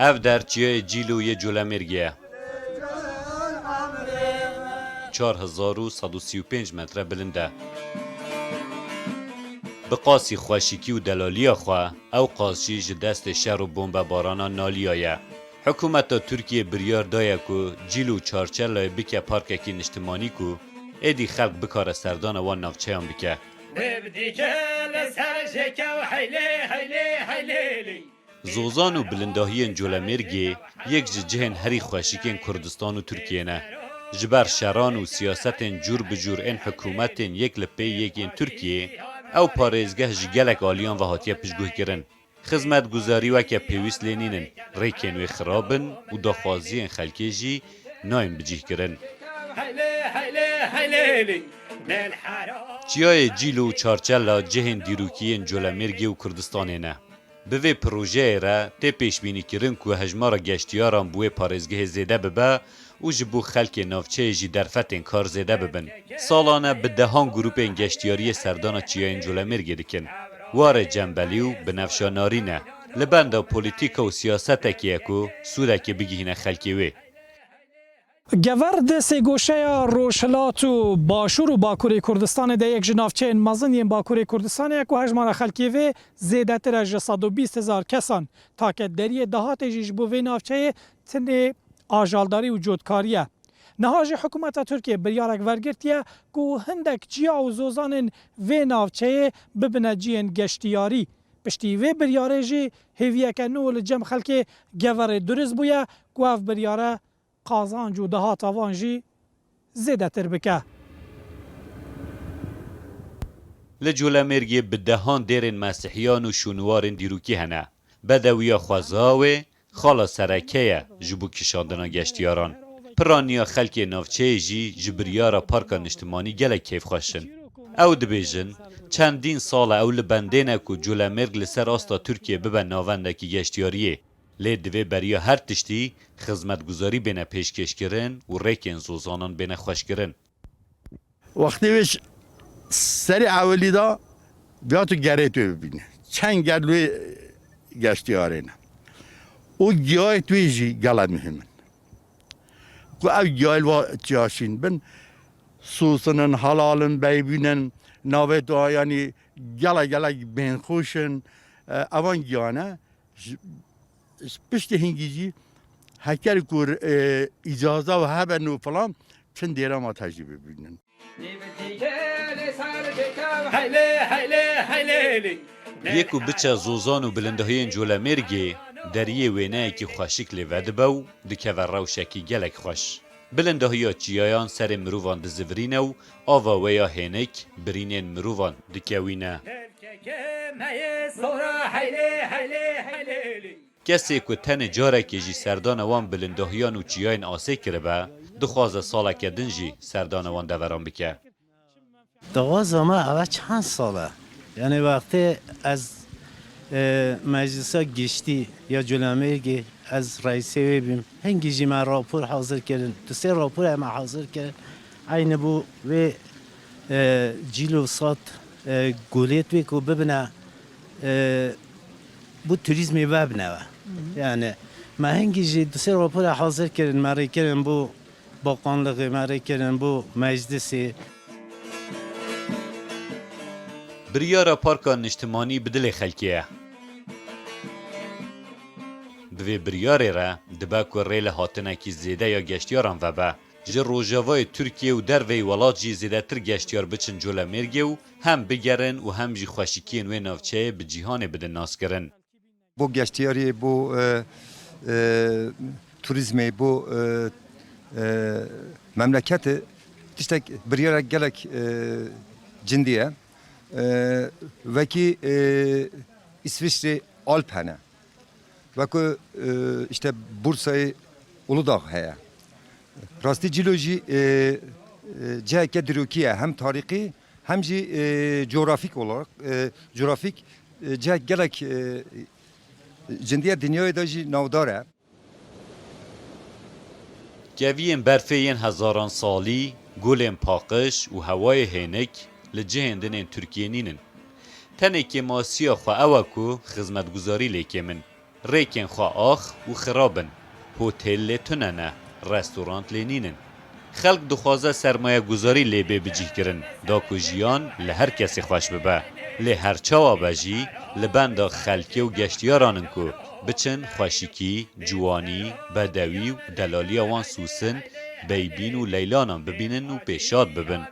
اف در چیای جیلوی جولمرگیه 4135 متر بلنده. بقاسی خوشیکی و دلالی خواه او قاسشی جدست شهر و بومب بارانا نالی آیه. حکومت ترکیه بریار دایه که جیلو چارچلای بکه پارککی نشتمانی که ایدی خلق بکار سردان وان نافچه هم بکه. زوزان و بلنداهی جولمرگی یک جهن هری خوشیکین کردستان و ترکیه نه. جبر شران و سیاست جور بجور این حکومت یک لپی یکین ترکیه او پارێزگەه ji gelek aliyan ve hatiye piştgûhkirin. Xizmetguzarî weke pêwîst lê nînin, rêkên wê xirab bin û daxwaziyên xelkê jî nayên bicîhkirin. Çiyayê Cîl û Çarçela cihên dîrokiyên Colemêrgê û Kurdistanê ne. Bi vê projeyê re tê pêşbînîkirin ku hejmara geştiyaran bu wê parêzgehê zêde bibe û ji bo xelkê navçeyê jî derfetên kar zêde bibin. Salane bi dehan grûpên geştiyariyê serdana çiyayên Colemêrgê dikin. Ware cembelî û binefşanarî ne. Li benda polîtîka û siyasetekê ye ku sûdekê bigihîne xelkê wê. Geverd sêgoşeya Rojhilat û Başûr û Bakurê Kurdistanê de yek ji navçeyên mezin yên Bakurê Kurdistanê ye ku hejmara xelkê vê zêdetir ji 120,000 kesan take deriyê dahatê jî ji bo vê navçeyê tinê ajaldarî û cotkarî. Niha jî hikûmeta Tirkiye biryarek wergirtiye ku hindek ciya û zozanên vê navçeyê bibine ciyên geştiyarî. Piştî vê biryarê jî hêviyeke nû li cem xelkê geverê duriz bûye ku ev biryare qazanc û dehata wan jî zêdetir bike. Li Colemêrgê bi dehan dêrên mesîhiyan û şûnwarên dîrokî hene. Bedewiya xweza wê xala sereke ye ji bo kişandina geştiyaran. Piraniya xelkê navçeyê jî ji biryara parka niştimanî gelek kêfxweşin. Ew dibêjin çendîn sal e ew li bendê ne ku Colemêrg li ser asta Tirkiye bibe navendekî geştiyariyê. Lê divê beriya her tiştî xizmetguzarî bêne pêşkêşkirin û rêkên zozanan bêne xweşkirin. Wextê wê serê ewelî da biya tu gerê tê bibîne. Çend ger wê geştiyarê ne. û giyayê wê jî gelek mühim in. Ku ev giyayê wa ciyaşîn bin sûsinin, halalin, beybînin, navê da yanî gelek gelek bênxweş in. Evan giyane piştî hingî jî heker ku îcaza û hebe û falan çend dêra ma tecrî bibînin. Yek û biçe zozan û bilindahiyên Colemêrgê deriyê wêneyekî xweşik lê vedibe û dikeve rewşekî gelek xweş. Bilindahiya çiyayan serê mirovan dizivirîne û ava wê ya hênik birînên mirovan dikewîne. Kesê ku tenê carekê jî serdana wan bilindahiyan û çiyayên asê kiribe, dixwaze saleke din jî serdana wan deveran bike. Dixwaza me ev çend sal e. Yani wextê ez meclisa giştî ya Colemêrgê ez reîsê wê bîm. Hingî jî me rapor hazir kirin. Tu sê rapor me hazir kirin. Aynı bu vê Cîl û Sat golêt wê ku bibine bu turizmê vebine ve. Yani me hingî jî tu sê rapor hazir kirin me rê kirin bu bakanlığê me rê kirin bu meclisê. Biryara parka niştimanî bi dilê xelkê ye. Di vê biryarê re dibe ku rê li hatinekî zêde ya geştiyaran vebe. Ji rojavayê Tirkiye û derveyê welat jî zêdetir geştiyar biçin Colemêrgê û hem bigerin û hem jî xweşikiyên wê navçeyê bi cîhanê bidin naskirin. Bu geştiyariyê, bu turizmê, bu memleketê tiştek biryarek gelek cindî ye. Vekî İsviçre Alp hene. Veku işte Bursa'yı Uludağ heye. Rastî Cîlo jî ciheke dîrokî ye hem tarîxî hem jî coğrafik olarak coğrafik cihek gelek cindiye dünyayê de jî navdar e. Keviyên berfê yên hezaran salî, gulên paqij û hewayê hênik li cihên dinên Tirkiye nînin. Tenekê masiya xwe ew e ku xizmetguzarî lêkê min. ریکن خواه آخ و خرابن هتل تننه رستورانت لینینن خلق دخوازه سرمایه گذاری لی بی بجیه کرن دا که جیان لهر کسی خوش ببه لی هر چاوا بجی لبندا خلکی و گشتیارانن که بچن خوشیکی، جوانی، بدوی و دلالی وان سوسن بیبین و لیلانان ببینن و پیشاد ببن